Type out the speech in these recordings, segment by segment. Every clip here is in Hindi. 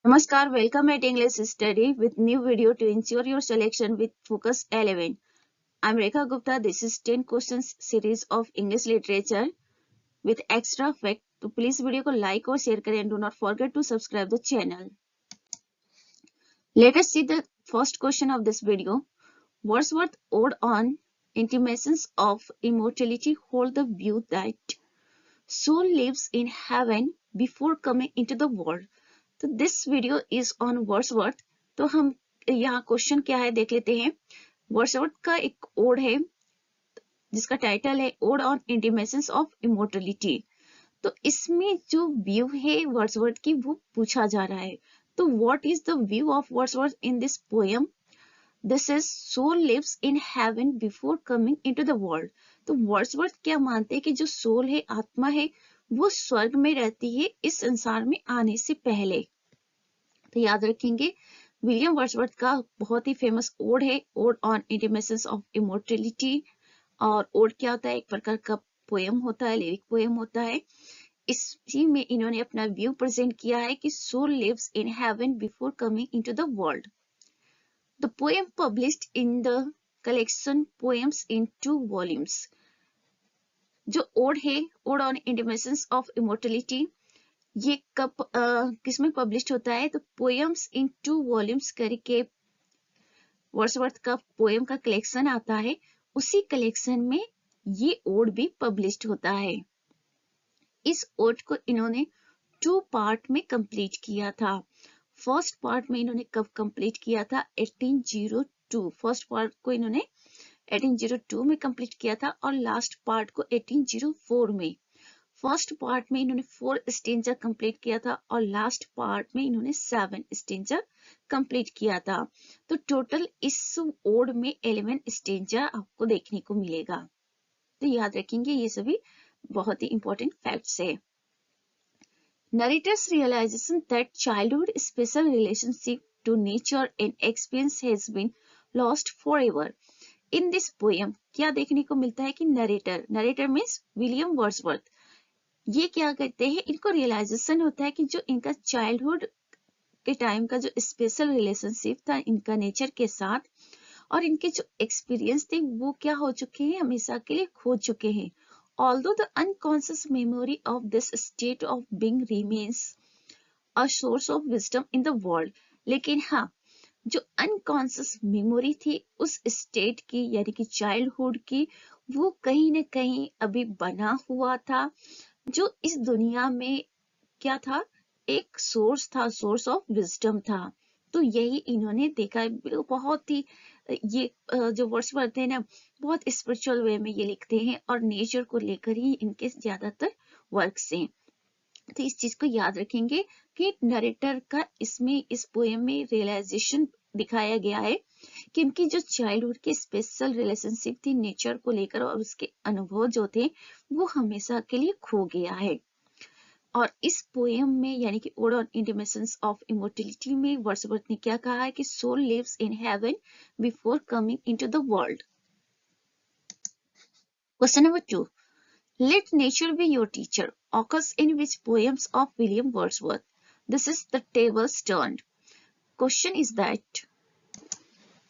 Namaskar, welcome at English Study with new video to ensure your selection with Focus 11. I'm Rekha Gupta. This is 10 questions series of English literature with extra fact. तो please video को like और share करें and do not forget to subscribe the channel. Let us see the first question of this video. Wordsworth ode on intimations of immortality hold the view that soul lives in heaven before coming into the world. तो this video is on Wordsworth. तो हम यहाँ क्वेश्चन क्या है देख लेते हैं. वर्ड्सवर्थ का एक ओड है जिसका टाइटल है ode on intimations of immortality. तो इसमें जो व्यू है वर्ड्सवर्थ की वो पूछा जा रहा है. तो what is the view of Wordsworth in this poem? This is soul lives in heaven before coming into the world. तो वर्ड्सवर्थ क्या मानते हैं कि जो सोल है, आत्मा है, वो स्वर्ग में रहती है इस संसार में आने से पहले. तो याद रखेंगे विलियम वर्ड्सवर्थ का बहुत ही फेमस ओड है ode on intimations of immortality. और ओड क्या होता है? एक प्रकार का पोएम होता है, लिरिक पोएम होता है. इसी में इन्होंने अपना व्यू प्रेजेंट किया है कि soul lives in heaven before coming into the world. The poem published in the collection poems in 2 volumes. जो ओड है ode on intimations of immortality, ये कब किसमें पब्लिश होता है? तो पोएम्स इन 2 वॉल्यूम्स करके वर्ड्सवर्थ का पोएम का कलेक्शन आता है. उसी कलेक्शन में ये ओड भी पब्लिश होता है. इस ओड को इन्होंने 2 पार्ट में कंप्लीट किया था. फर्स्ट पार्ट में इन्होंने कब कंप्लीट किया था? 1802. फर्स्ट पार्ट को इन्होंने 1802 में कंप्लीट किया था और लास्ट पार्ट को 1804 में. फर्स्ट पार्ट में इन्होंने 4 स्टेंजा कंप्लीट किया था और लास्ट पार्ट में इन्होंने 7 स्टेंजा कंप्लीट किया था. तो टोटल इस ओड में 11 स्टेंजा आपको देखने को मिलेगा. तो याद रखेंगे ये सभी बहुत ही इंपॉर्टेंट फैक्ट्स है. Narrator's realization that childhood special relationship to nature and experience has been lost forever. In this poem क्या देखने को मिलता है कि नरेटर मीन्स विलियम वर्ड्सवर्थ, ये क्या करते हैं? इनको रियलाइजेशन होता है कि जो इनका चाइल्डहुड के टाइम का जो स्पेशल रिलेशनशिप था इनका नेचर के साथ और इनके जो एक्सपीरियंस थे वो क्या हो चुके हैं? हमेशा के लिए खो चुके हैं. Although the unconscious memory of this state of being remains a source of wisdom in the world. लेकिन हाँ, जो अनकॉन्शियस मेमोरी थी उस स्टेट की यानी कि चाइल्डहुड की, वो कहीं ना कहीं अभी बना हुआ था जो इस दुनिया में क्या था? एक सोर्स था, सोर्स ऑफ विजडम था. तो यही इन्होंने देखा है. बहुत ही ये जो वर्ड्सवर्थ है ना, बहुत स्पिरिचुअल वे में ये लिखते हैं और नेचर को लेकर ही इनके ज्यादातर वर्क्स हैं. तो इस चीज को याद रखेंगे कि नरेटर का इसमें इस पोएम में रियलाइजेशन दिखाया गया है कि इनकी जो चाइल्डहुड की स्पेशल रिलेशनशिप थी नेचर को लेकर और उसके अनुभव जो थे वो हमेशा के लिए खो गया है. और इस पोएम में यानी कि ode on intimations of immortality में वर्ड्सवर्थ ने क्या कहा है कि soul lives in heaven before coming into the world. Question number 2. Let nature be your teacher occurs in which poems of William Wordsworth? This is the tables turned. Question is that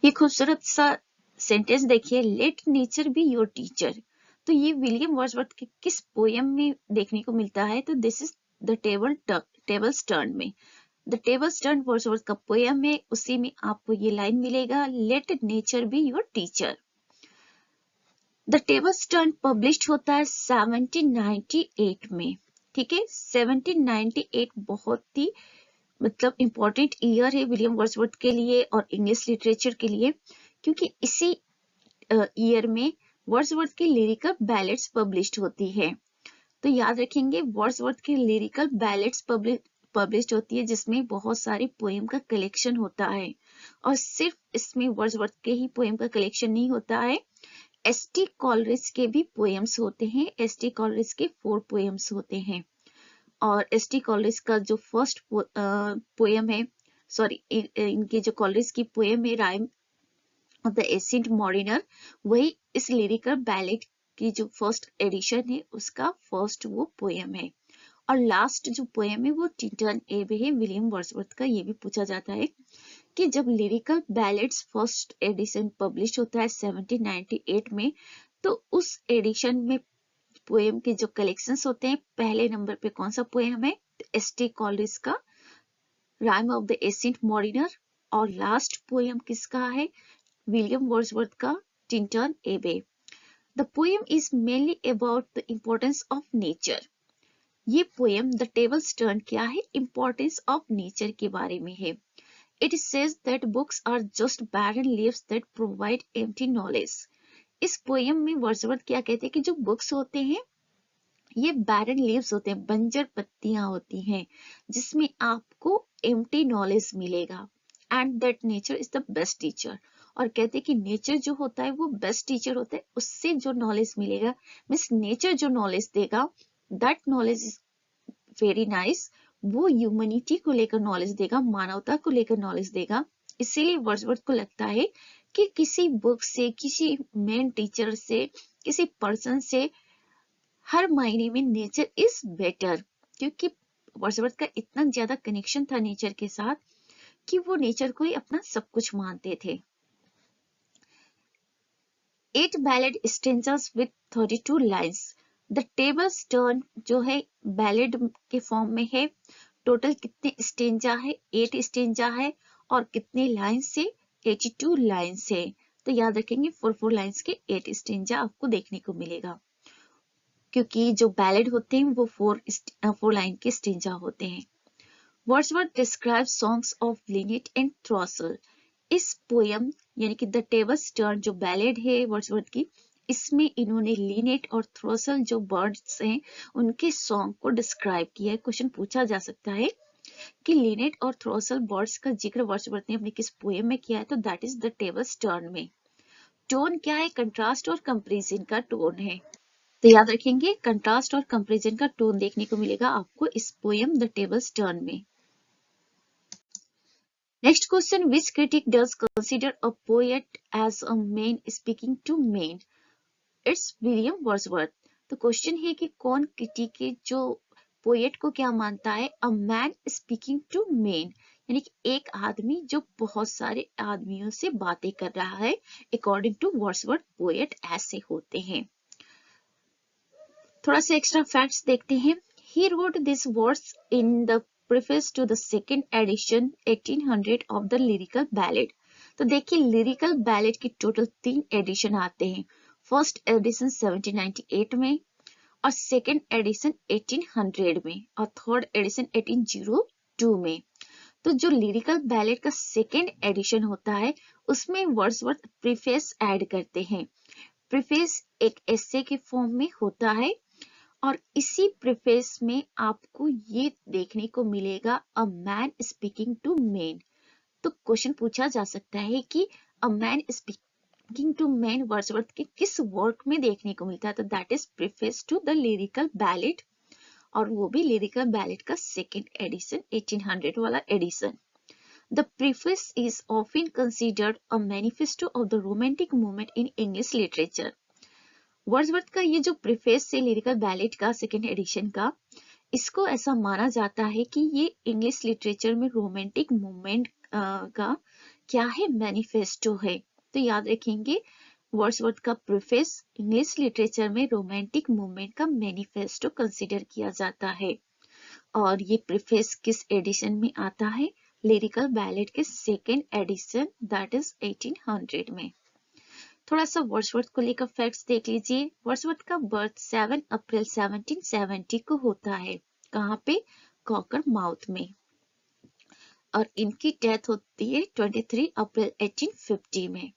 ये खूबसूरत सा सेंटेंस देखिए, let nature be your teacher. तो ये विलियम वर्ड्सवर्थ के किस पोएम में देखने को मिलता है? तो this is the tables turn में. द टेबल्स टर्न वर्ड्सवर्थ का पोएम है, उसी में आपको ये लाइन मिलेगा, let nature be your teacher. The tables turn published होता है 1798 में. ठीक है, 1798 बहुत ही मतलब इम्पोर्टेंट ईयर है विलियम वर्ड्सवर्थ के लिए और इंग्लिश लिटरेचर के लिए, क्योंकि इसी ईयर में वर्ड्सवर्थ की लिरिकल बैलेट्स पब्लिश्ड होती है. तो याद रखेंगे वर्ड्सवर्थ की लिरिकल बैलेट्स पब्लिश्ड होती है जिसमें बहुत सारी पोएम का कलेक्शन होता है. और सिर्फ इसमें वर्ड्सवर्थ के ही पोएम का कलेक्शन नहीं होता है, एस.टी. कॉलरिज के भी पोएम्स होते हैं. एस.टी. कॉलरिज के 4 पोएम्स होते हैं. और एस.टी. कॉलरिज का जो फर्स्ट पोएम है, सॉरी इनके जो कॉलरिज की पोएम है राइम ऑफ द एसेंट मॉरिनर, वही इस लिरिकल बैलेट की जो फर्स्ट एडिशन है उसका फर्स्ट वो पोएम है. और लास्ट जो पोएम है वो टिंटन एबे है विलियम वर्ड्सवर्थ का। ये भी पूछा जाता है कि जब lyrical ballads first edition publish होता है 1798 में, तो उस एडिशन में पोएम के जो कलेक्शंस होते हैं, पहले नंबर पे कौन सा पोएम है? एस.टी. कॉलरिज का rhyme of the ancient Mariner, और लास्ट पोएम किसका है? विलियम वर्ड्सवर्थ का टिंटन एबे। The poem is mainly about the importance of nature. ये पोएम द टेबल्स टर्न क्या है? इम्पोर्टेंस ऑफ नेचर के बारे में है। It says that books are just barren leaves that provide empty knowledge. इस पोएम में वर्ड्सवर्थ क्या कहते हैं कि जो बुक्स होते हैं ये बैरन लीव्स होते हैं, बंजर पत्तियां होती हैं, जिसमें आपको एम्प्टी नॉलेज मिलेगा। And that nature is the best teacher. और कहते हैं कि नेचर जो होता है वो बेस्ट टीचर होता है, उससे जो नॉलेज मिलेगा, मीन्स नेचर जो नॉलेज देगा, that knowledge is very nice. वो ह्यूमैनिटी को लेकर नॉलेज देगा, मानवता को लेकर नॉलेज देगा। इसीलिए वर्ड्सवर्थ को लगता है कि किसी बुक से, किसी मेन टीचर से, किसी पर्सन से हर मायने में नेचर इज बेटर, क्योंकि वर्ड्सवर्थ का इतना ज्यादा कनेक्शन था नेचर के साथ कि वो नेचर को ही अपना सब कुछ मानते थे। 8 ballad stanzas with 32 lines. The tables turn जो है बैलेड के फॉर्म में है। टोटल कितने स्टेंजा है? 8 स्टेंजा है। और कितने लाइन्स से? 82 लाइन्स है। तो याद रखेंगे 4 लाइन्स के 8 स्टेंजा आपको देखने को मिलेगा, क्योंकि जो बैलेड होते हैं वो 4 लाइन के स्टेंजा होते हैं। Wordsworth describe songs of linnet and throstle. इस पोयम यानी कि द टेबल्स टर्न जो बैलेड है वर्ड्सवर्थ की, इसमें इन्होंने लिनेट और थ्रॉसल जो बर्ड्स हैं उनके सॉन्ग को डिस्क्राइब किया है। क्वेश्चन पूछा जा सकता है कि लिनेट और थ्रॉसल बर्ड्स का जिक्र वर्ड्सवर्थ ने अपने किस पोयम में किया है? तो that is the tables turn में। टोन क्या है? कंट्रास्ट और कंपैरिजन का टोन है। तो याद रखेंगे कंट्रास्ट और कंपैरिजन का टोन देखने को मिलेगा आपको इस पोयम द टेबल्स टर्न में। Next question, which critic does consider a poet as a man speaking to man? It's William Wordsworth. तो क्वेश्चन है कि कौन क्रिटिक है जो पोएट को क्या मानता है? A man speaking to man, यानी कि एक आदमी जो बहुत सारे आदमियों से बातें कर रहा है। अकॉर्डिंग टू वर्ड्सवर्थ पोएट ऐसे होते हैं। थोड़ा सा एक्स्ट्रा फैक्ट्स देखते हैं। He wrote these words in the preface to the second edition 1800 of the lyrical ballad. तो देखिए लिरिकल बैलेड की टोटल 3 एडिशन आते हैं। फर्स्ट एडिशन 1798 में, और सेकेंड एडिशन 1800 में, और थर्ड एडिशन 1802 में। तो जो लिरिकल बैलेड का सेकेंड एडिशन होता है उसमें वर्ड्सवर्थ प्रीफेस ऐड करते हैं। प्रीफेस एक एसे के फॉर्म में होता है, और इसी प्रीफेस में आपको ये देखने को मिलेगा a man speaking to man. तो क्वेश्चन पूछा जा सकता है कि a man speaking to man Wordsworth के किस वर्क में देखने को मिलता है? तो that is preface to the lyrical ballad, और वो भी लिरिकल बैलेड का सेकेंड एडिशन 1800 वाला edition. The preface is often considered a manifesto of the romantic movement in English literature. Wordsworth का ये जो प्रीफेस है लिरिकल बैलेड का सेकेंड एडिशन का, इसको ऐसा माना जाता है कि ये इंग्लिश लिटरेचर में रोमांटिक मूवमेंट का क्या है? मैनिफेस्टो है। तो याद रखेंगे वर्ड्सवर्थ का प्रीफेस इंग्लिश लिटरेचर में रोमांटिक मूवमेंट का मैनिफेस्टो कंसिडर किया जाता है। और ये प्रीफेस किस एडिशन में आता है? लिरिकल बैलेड के सेकेंड एडिशन, दैट इज 1800 में। थोड़ा सा वर्ड्सवर्थ को लेकर फैक्ट्स देख लीजिए। वर्ड्सवर्थ का बर्थ 7 अप्रैल 1770 को होता है। कहाँ पे? कॉकर माउथ में। और इनकी डेथ होती है 23 अप्रैल 1850 में।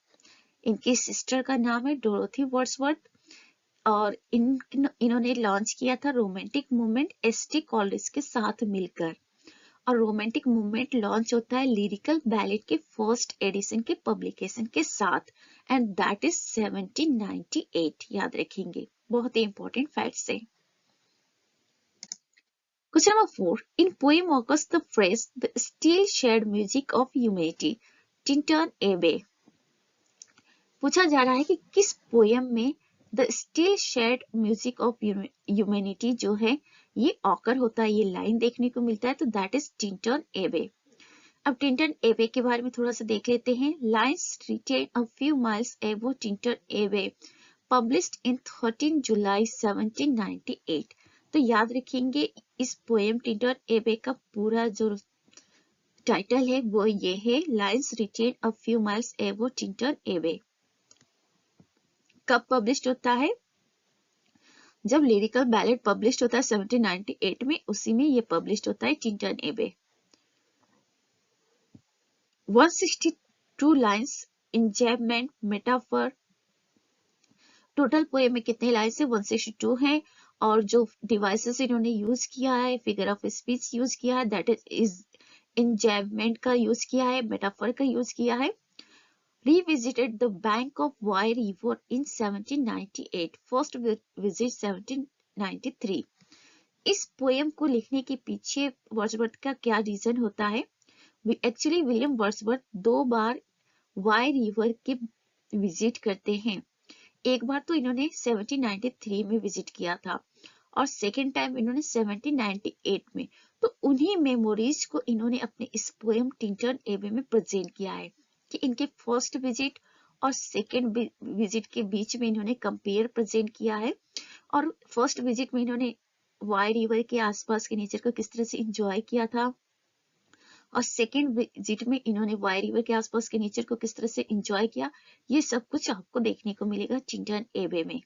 इनकी सिस्टर का नाम है डोरोथी वर्ड्सवर्थ, और इन्होंने लॉन्च किया था रोमांटिक मूवमेंट एस.टी. कॉलरिज के साथ मिलकर। और रोमांटिक मूवमेंट लॉन्च होता है लिरिकल बैलेड के फर्स्ट एडिशन के पब्लिकेशन के साथ, एंड दैट इज 1798। याद रखेंगे, बहुत ही इंपॉर्टेंट फैक्ट्स है। Question number 4, in poem occurs the phrase the still shared music of humanity, Tintern एबे। पूछा जा रहा है कि किस पोएम में the still shared music of humanity जो है ये ऑकर होता है, ये लाइन देखने को मिलता है, तो दैट इज टिंटन एबे। अब टिंटन एबे के बारे में थोड़ा सा देख लेते हैं। Lines written a few miles above Tintern Abbey, published in 13 July 1798। तो याद रखेंगे इस पोएम टिंटन एबे का पूरा जो टाइटल है वो ये है, lines written a few miles above Tintern Abbey. कब पब्लिश होता है? जब लिरिकल बैलेड पब्लिश होता है 1798 में, उसी में ये पब्लिश होता है टिंटन एबे। 162 लाइन्स, इंजैबमेंट, मेटाफर। टोटल पोएम में कितने लाइन्स है? 162 है। और जो डिवाइसेस इन्होंने यूज किया है, फिगर ऑफ स्पीच यूज किया है, दैट इज इंजैबमेंट का यूज किया है, मेटाफर का यूज किया है। Revisited the bank of Wye River in 1798, first visit 1793। इस पोएम को लिखने के पीछे वर्ड्सवर्थ का क्या रीजन होता है? एक्चुअली विलियम वर्ड्सवर्थ 2 बार वाई रिवर के विजिट करते हैं। एक बार तो इन्होंने 1793 में विजिट किया था और सेकेंड टाइम इन्होंने 1798 में। तो उन्हीं मेमोरीज को इन्होंने अपने इस पोएम टिंटन एबे में प्रेजेंट किया है कि इनके फर्स्ट विजिट और सेकेंड विजिट के बीच में इन्होंने कंपेयर प्रेजेंट किया है। और फर्स्ट विजिट में इन्होंने वाई रिवर के आसपास के नेचर को किस तरह से इंजॉय किया था, और सेकेंड विजिट में इन्होंने वाई रिवर के आसपास के नेचर को किस तरह से इंजॉय किया। ये सब कुछ आपको देखने को मिलेगा टिंटन एबे में।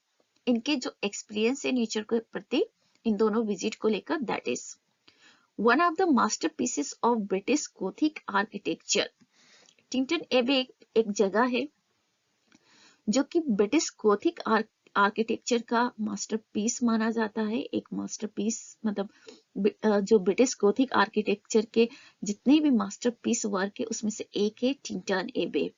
इनके जो एक्सपीरियंस है नेचर के प्रति इन दोनों विजिट को लेकर, that is one of the masterpieces of British Gothic architecture. Tintern Abbey एक जगह है जो कि ब्रिटिश गोथिक आर्किटेक्चर का मास्टरपीस माना जाता है। एक मास्टरपीस मतलब जो ब्रिटिश गोथिक आर्किटेक्चर के जितने भी मास्टरपीस वर्क है उसमें से एक है टिंटन एबे।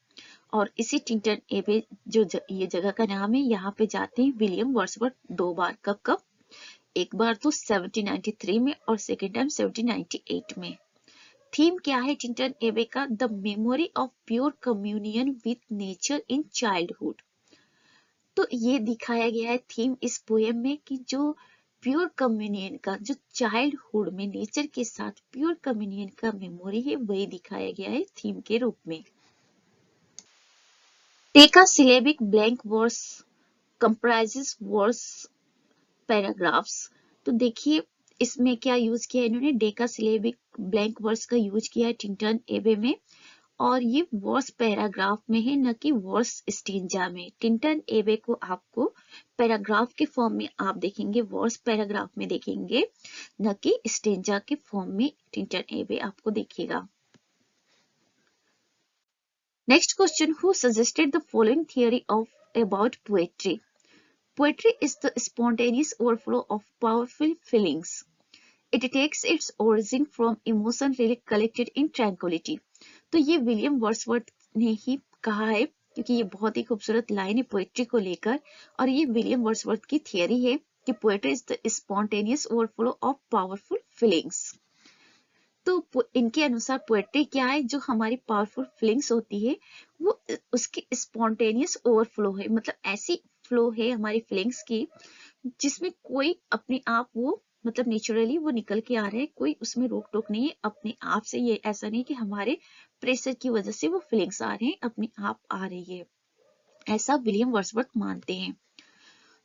और इसी टिंटन एबे जो ये जगह का नाम है, यहाँ पे जाते हैं विलियम वर्ड्सवर्थ 2 बार। कब कब? एक बार तो 1793 में और सेकेंड टाइम 1798 में। थीम क्या है टिंटन एबे का? The memory of pure communion with nature in childhood. तो ये दिखाया गया है थीम इस पोएम में कि जो प्योर कम्युनियन का, जो चाइल्डहुड में नेचर के साथ प्योर कम्युनियन का मेमोरी है, वही दिखाया गया है थीम के रूप में। Take a syllabic blank verse comprises verse paragraphs. तो देखिए इसमें क्या यूज किया है इन्होंने, डेका सिलेबिक ब्लैंक वर्स का यूज किया है टिंटन एबे में, और ये वर्स पैराग्राफ में है, न कि वर्स स्टेंजा में। टिंटन एबे को आपको पैराग्राफ के फॉर्म में आप देखेंगे, वर्स पैराग्राफ में देखेंगे, न कि स्टेंजा के फॉर्म में टिंटन एबे आपको देखेगा। Next question, who suggested the following theory of about poetry? Poetry is the spontaneous overflow of powerful feelings. It takes its origin from emotion really collected in tranquility. तो ये विलियम वर्ड्सवर्थ ने ही कहा है, क्योंकि ये बहुत ही खूबसूरत लाइन है पोएट्री को लेकर, और ये विलियम वर्ड्सवर्थ की थियरी है कि poetry is the spontaneous overflow of powerful feelings. तो इनके अनुसार पोएट्री क्या है? जो हमारी पावरफुल फीलिंग्स होती है वो उसकी स्पॉन्टेनियस ओवरफ्लो है, मतलब ऐसी फ्लो है हमारी फीलिंग्स की जिसमें कोई अपने आप वो मतलब नेचुरली वो निकल के आ रहे हैं, कोई उसमें रोक टोक नहीं है अपने आप से। ये ऐसा नहीं कि हमारे प्रेशर की वजह से वो फीलिंग्स आ रहे हैं, अपने आप आ रही है, ऐसा विलियम वर्ड्सवर्थ मानते हैं।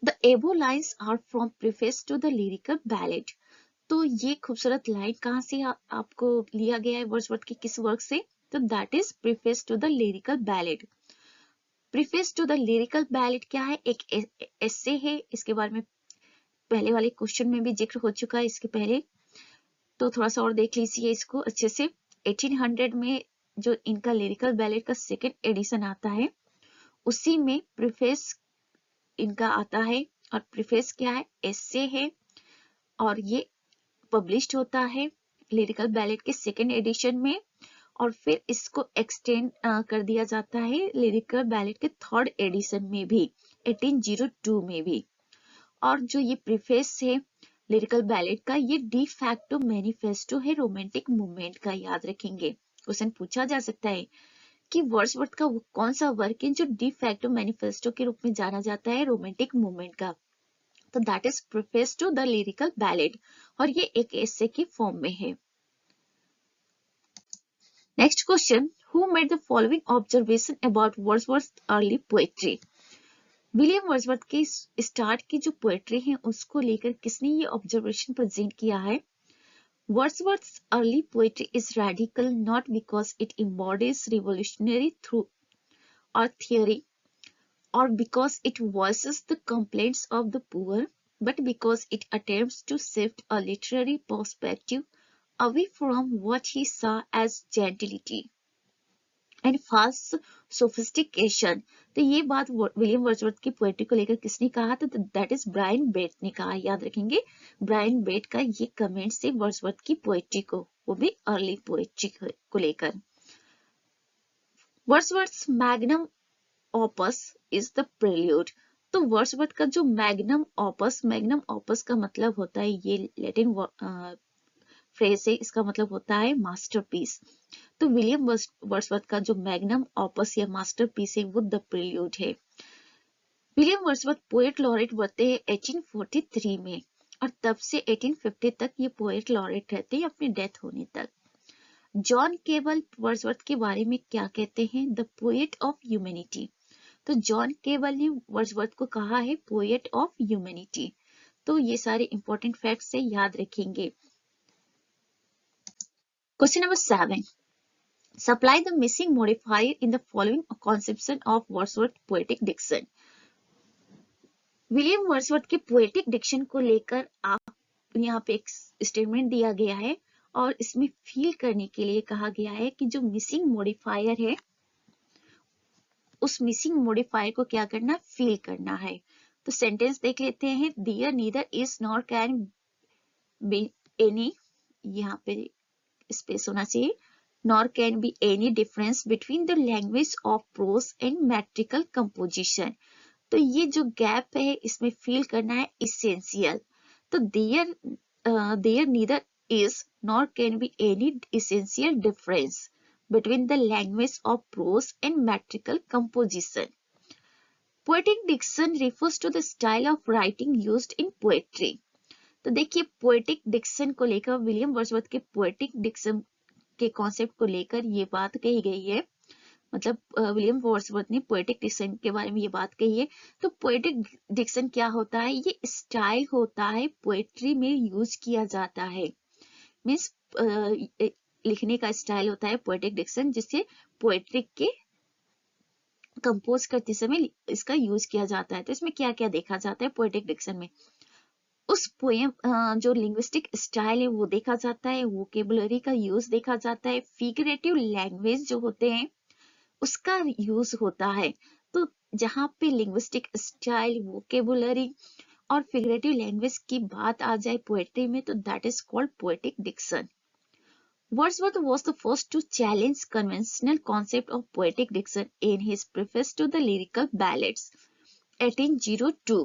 The above lines are from preface to the lyrical ballad. तो ये खूबसूरत लाइन कहाँ से आपको लिया गया है वर्ड्सवर्थ के किस वर्क से? तो that is preface to the lyrical ballad. Preface to the lyrical ballad क्या है? एक एस्से है, इसके बारे में पहले वाले क्वेश्चन में भी जिक्र हो चुका है इसके पहले, तो थोड़ा सा और देख लीजिए इसको अच्छे से। 1800 में जो इनका लिरिकल बैलेड का सेकेंड एडिशन आता है, उसी में प्रीफेस इनका आता है। और प्रीफेस क्या है? एस्से है, और ये पब्लिश्ड होता है लिरिकल बैलेड के सेकेंड एडिशन में, और फिर इसको एक्सटेंड कर दिया जाता है लिरिकल बैलेड के थर्ड एडिशन में भी, 1802 में भी। और जो ये प्रीफेस है लिरिकल बैलेड का, ये डी फैक्टो मैनिफेस्टो है रोमांटिक मूवमेंट का। याद रखेंगे, क्वेश्चन पूछा जा सकता है कि वर्ड्सवर्थ का वो कौन सा वर्क है जो डी फैक्टो मैनिफेस्टो के रूप में जाना जाता है रोमांटिक मूवमेंट का? तो that is preface to the lyrical ballad, और ये एक एसे की फॉर्म में है। Next question, who made the following observation about Wordsworth early poetry? William Wordsworth की स्टार्ट की जो पोएट्री है उसको लेकर किसने ये ऑब्जर्वेशन प्रेजेंट किया है? Wordsworth's early poetry is radical not because it embodies revolutionary thought or theory, or because it voices the complaints of the poor, but because it attempts to shift a literary perspective away from what he saw as gentility and fast sophistication. तो ये बात विलियम वर्ड्सवर्थ की पोएट्री को लेकर किसने कहा था? तो दैट इज ब्रायन बेट ने कहा। याद रखेंगे, ब्रायन बेट का ये कमेंट से वर्ड्सवर्थ की पोएट्री को, वो भी अर्ली पोएट्री को लेकर। Wordsworth's magnum opus is the Prelude. तो वर्ड्सवर्थ का जो मैग्नम ऑपस का मतलब होता है, ये लैटिन फ्रेज है, इसका मतलब होता है मास्टरपीस। तो विलियम वर्ड्सवर्थ का जो मैग्नम ऑपस या मास्टरपीस है वो द प्रेल्यूड है। विलियम वर्ड्सवर्थ पोएट लॉरेट बनते हैं 1843 में, और तब से 1850 तक ये पोएट लॉरेट रहते हैं अपनी डेथ होने तक। जॉन केबल वर्ड्सवर्थ के बारे में क्या कहते हैं? The poet of humanity. तो जॉन केबल ने वर्ड्सवर्थ को कहा है पोएट ऑफ ह्यूमैनिटी। तो ये सारे इंपॉर्टेंट फैक्ट्स है, याद रखेंगे। Question number 7. Supply the missing modifier in the following conception of Wordsworth poetic diction. William Wordsworth के पोएटिक डिक्शन को लेकर आप यहाँ पे एक स्टेटमेंट दिया गया है, और इसमें फील करने के लिए कहा गया है कि जो मिसिंग मॉडिफायर है, उस मिसिंग मॉडिफायर को क्या करना? फील करना है। तो सेंटेंस देख लेते हैं। There neither is nor can be any, यहाँ पे स्पेस होना चाहिए, nor can be any difference between the language of prose and metrical composition. तो ये जो गैप है इसमें फील करना है essential। तो there neither is nor can be any essential difference between the language of prose and metrical composition. Poetic diction refers to the style of writing used in poetry. तो देखिए, पोएटिक डिक्शन को लेकर विलियम वर्ड्सवर्थ के पोएटिक डिक्शन के कॉन्सेप्ट को लेकर ये बात कही गई है, मतलब विलियम वर्ड्सवर्थ ने पोएटिक डिक्शन के बारे में ये बात कही है। तो पोएटिक डिक्शन क्या होता है? ये स्टाइल होता है, पोएट्री में यूज किया जाता है, मीन्स लिखने का स्टाइल होता है पोएटिक डिक्शन, जिससे पोएट्री के कंपोज करते समय इसका यूज किया जाता है। तो इसमें क्या क्या देखा जाता है पोएटिक डिक्शन में? उस पोएम जो लिंग्विस्टिक स्टाइल है वो देखा जाता है, वोकेबुलरी का यूज देखा जाता है, फिगरेटिव लैंग्वेज जो होते हैं उसका यूज होता है। तो जहाँ पे लिंग्विस्टिक स्टाइल, वोकेबुलरी और फिगरेटिव लैंग्वेज की बात आ जाए पोएट्री में, तो that is called poetic diction. Wordsworth was the first to challenge conventional concept of poetic diction in his preface to the lyrical ballads 1802।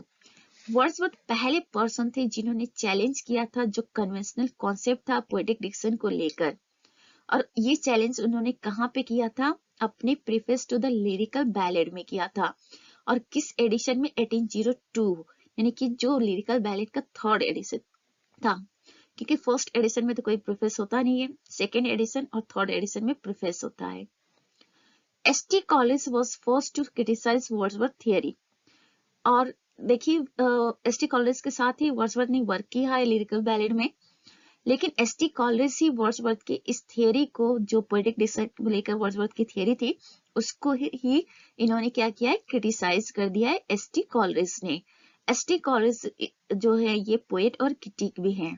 Wordsworth पहले पर्सन थे जिन्होंने चैलेंज किया था जो कन्वेंशनल कॉन्सेप्ट था पोएटिक डिक्शन को लेकर, और ये चैलेंज उन्होंने कहाँ पे किया था? अपने preface to the lyrical ballad में किया था। और किस एडिशन में? 1802, यानी कि जो लिरिकल बैलेड का थर्ड एडिशन था, क्योंकि फर्स्ट एडिशन में तो कोई प्रीफेस होता नहीं है, सेकेंड एडिशन और थर्ड एडिशन में प्रीफेस होता है। S T. Collins was first to criticise Wordsworth theory. और देखिए, एस.टी. कॉलिंस के साथ ही वर्ड्सवर्थ ने वर्क किया है लिरिकल बैलेड में, लेकिन एस.टी. कॉलिंस ही वर्ड्सवर्थ की इस थियरी को, जो पोएटिक डिक्शन को लेकर वर्ड्सवर्थ की थियरी थी, उसको ही इन्होंने क्या किया है? क्रिटिसाइज कर दिया है एस.टी. कॉलिंस ने। एस.टी. कॉलिंस जो है ये पोएट और क्रिटिक भी हैं।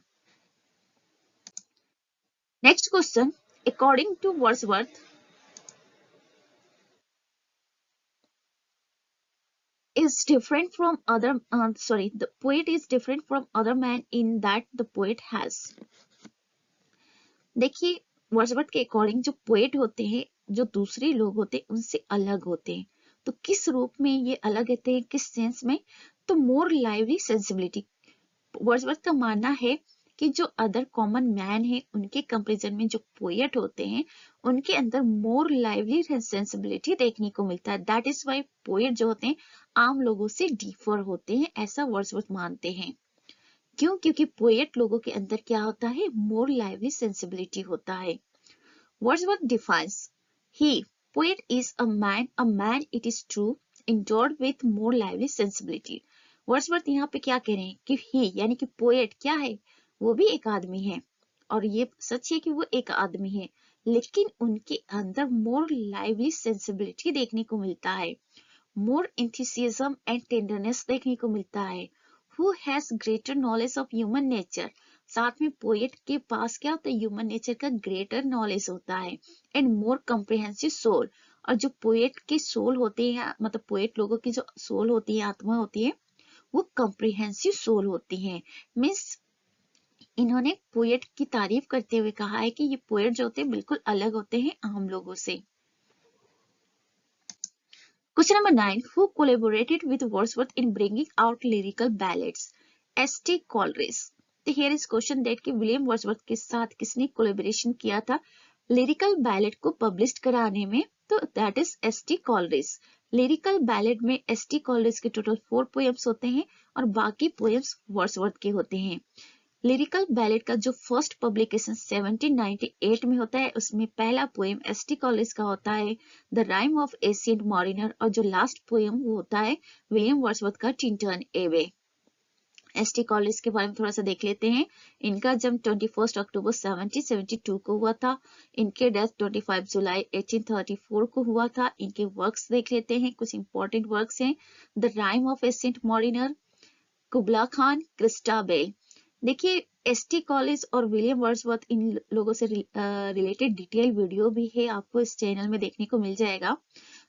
Next question, according to Wordsworth is different from other the poet is different from other man in that the poet has। देखिए, वर्ड्सवर्थ के अकॉर्डिंग जो पोएट होते हैं, जो दूसरे लोग होते हैं उनसे अलग होते हैं। तो किस रूप में ये अलग होते हैं, किस सेंस में? तो मोर लाइवली सेंसिबिलिटी। वर्ड्सवर्थ का मानना है कि जो अदर कॉमन मैन है उनके कंपेरिजन में जो पोएट होते हैं उनके अंदर मोर लाइवली सेंसिबिलिटी देखने को मिलता है। दैट इज वाई पोएट जो होते हैं आम लोगों से डिफर होते हैं, ऐसा वर्ड्सवर्थ मानते हैं। क्यों? क्योंकि पोएट लोगों के अंदर क्या होता है, मोर लाइवली सेंसिबिलिटी होता है। Wordsworth defines he, poet is a man it is true, endowed with more lively sensibility. Wordsworth यहाँ पे क्या कह रहे हैं कि he यानी कि पोएट क्या है, वो भी एक आदमी है और ये सच है कि वो एक आदमी है, लेकिन उनके अंदर मोर लाइवली सेंसिबिलिटी देखने को मिलता है, मोर enthusiasm एंड टेंडरनेस देखने को मिलता है। Who has greater knowledge of human nature? साथ में पोएट के पास क्या होता है, ह्यूमन नेचर का ग्रेटर नॉलेज होता है, एंड मोर कॉम्प्रिहेंसिव सोल। और जो पोएट के सोल होते हैं, मतलब पोएट लोगों की जो सोल होती है, आत्मा होती है, वो कॉम्प्रिहेंसिव सोल होती है। मीन्स इन्होंने पोएट की तारीफ करते हुए कहा है कि ये पोएट जो होते हैं बिल्कुल अलग होते हैं आम लोगों से। Question number 9. Who collaborated with Wordsworth in bringing out lyrical ballads? S.T. Coleridge. तो here is question that कि विलियम वर्ड्सवर्थ के साथ किसने कोलेबोरेशन किया था लिरिकल बैलेड को पब्लिश कराने में? तो that is S.T. Coleridge. Lyrical ballad में S.T. Coleridge के टोटल 4 पोएम्स होते हैं और बाकी पोएम्स वर्ड्सवर्थ के होते हैं। लिरिकल बैलेड का जो फर्स्ट पब्लिकेशन 1798 में होता है, उसमें पहला पोएम S.T. कॉलेज का होता है द राइम ऑफ एशियंट मॉरिनर, और जो लास्ट पोएम वो होता है विलियम वर्ड्सवर्थ का टिंटन एवे। S.T. कॉलेज के बारे में थोड़ा सा देख लेते हैं। इनका जन्म 21 अक्टूबर 1772 को हुआ था। इनके डेथ 25 जुलाई 1834 को हुआ था। इनके वर्क्स देख लेते हैं, कुछ इंपॉर्टेंट वर्क्स हैं। The rime of ancient mariner, Kubla Khan, Christabel. देखिए S.T. कॉलेज और विलियम वर्ड्सवर्थ इन लोगों से रिलेटेड डिटेल वीडियो भी है, आपको इस चैनल में देखने को मिल जाएगा,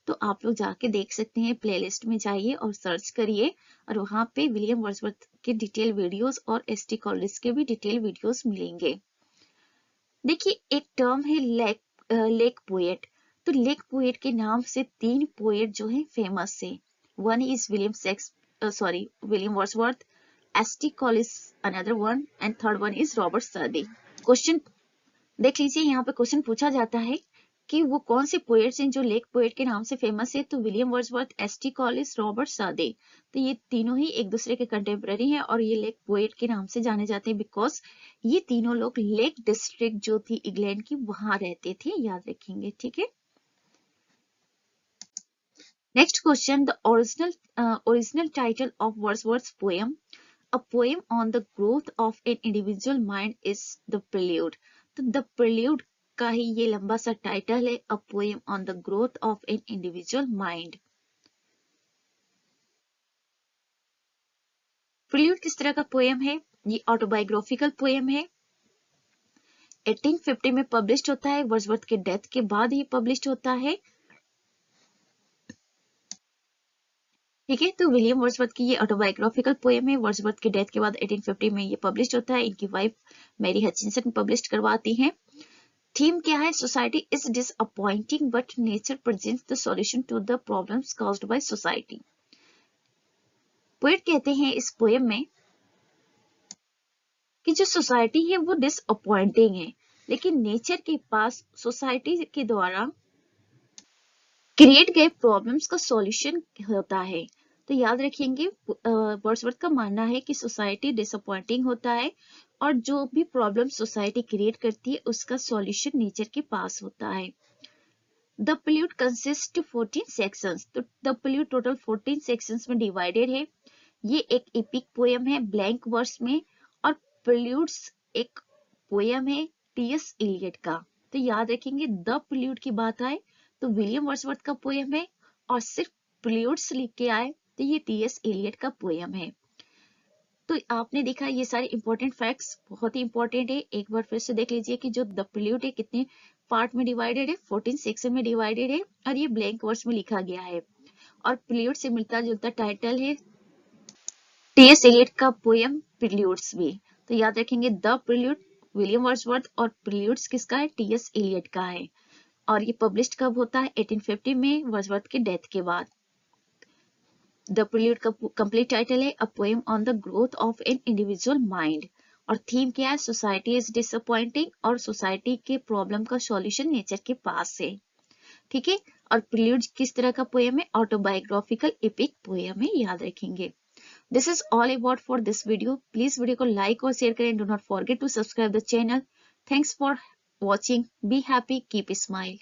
तो आप लोग जाके देख सकते हैं। प्लेलिस्ट में जाइए और सर्च करिए और वहां पे विलियम वर्ड्सवर्थ के डिटेल वीडियोस और S.T. कॉलेज के भी डिटेल वीडियोस मिलेंगे। देखिए एक टर्म है लेक पोएट। तो लेक पोएट के नाम से 3 पोएट जो है फेमस है। One is William Wordsworth, S.T. Collins, another one, and third one is Robert Southey. Question देख लीजिए, यहाँ पे क्वेश्चन पूछा जाता है कि वो कौन से पोएट्स हैं जो लेक पोएट के नाम से फेमस है? तो William Wordsworth, S.T. Collins, Robert सादे। तो ये तीनों ही एक दूसरे के कंटेम्पररी हैं और ये लेक पोएट के नाम से जाने जाते हैं बिकॉज ये तीनों लोग लेक डिस्ट्रिक्ट जो थी इंग्लैंड की वहां रहते थे, याद रखेंगे, ठीक है। Next question, the original title of Wordsworth's poem A poem on the growth of an individual mind is the prelude. तो the prelude का ही ये लंबा सा टाइटल है, A poem on the growth of an individual mind. prelude किस तरह का पोएम है? ये ऑटोबायोग्राफिकल पोएम है। 1850 में पब्लिश होता है, वर्ड्सवर्थ के डेथ के बाद ही पब्लिश होता है, ठीक है। तो विलियम वर्ड्सवर्थ की ये ऑटोबायोग्राफिकल पोएम है, वर्ड्सवर्थ के डेथ के बाद 1850 में ये पब्लिश होता है। इनकी वाइफ मैरी हचिंसन पब्लिश करवाती हैं। थीम क्या है? Society is disappointing but nature presents the solution to the problems caused by society. Poet कहते हैं इस पोएम में कि जो सोसाइटी है वो डिसअपॉइंटिंग है, लेकिन नेचर के पास सोसाइटी के द्वारा क्रिएट गए प्रॉब्लम्स का सॉल्यूशन होता है। तो याद रखेंगे, वर्ड्सवर्थ का मानना है कि सोसाइटी डिसअपॉइंटिंग होता है और जो भी प्रॉब्लम सोसाइटी क्रिएट करती है उसका सॉल्यूशन नेचर के पास होता है। The prelude consist 14 sections. तो द प्रेल्यूड टोटल 14 सेक्शंस में डिवाइडेड है। ये एक एपिक पोएम है ब्लैंक वर्स में, और प्रेल्यूड्स एक पोएम है टी.एस. इलियट का। तो याद रखेंगे, द प्रेल्यूड की बात आए तो विलियम वर्ड्सवर्थ का पोएम है, और सिर्फ प्रेल्यूड्स लिख के आए तो ये टी.एस. इलियट का पोएम है। तो आपने देखा ये सारे इंपॉर्टेंट फैक्ट्स बहुत ही इंपॉर्टेंट है। एक बार फिर से देख लीजिए कि जो द प्रेल्यूड है कितने पार्ट में डिवाइडेड है, 14 सेक्शन में डिवाइडेड है, और ये ब्लैंक वर्स में लिखा गया है। और प्रेल्यूड से मिलता जुलता टाइटल है टी.एस. इलियट का पोएम प्रेल्यूड्स भी। तो याद रखेंगे, द प्रेल्यूड विलियम वर्ड्सवर्थ और प्रेल्यूड्स किसका है? टी.एस. इलियट का है। और ये पब्लिश कब होता है? 1850 में, वर्ड्सवर्थ के डेथ के बाद। द प्रेल्यूड का कंप्लीट टाइटल है a poem on the growth of an individual mind. और थीम क्या है, सोसाइटी इज डिसअपॉइंटिंग, और सोसाइटी के प्रॉब्लम का सॉल्यूशन नेचर के पास है। ठीक है, और प्रिल्यूड किस तरह का पोएम है, ऑटोबायोग्राफिकल एपिक पोएम है, याद रखेंगे। This is all about for this video. Please video को लाइक और शेयर करें। Do not forget to subscribe the channel. Thanks for watching. Be happy, keep smile.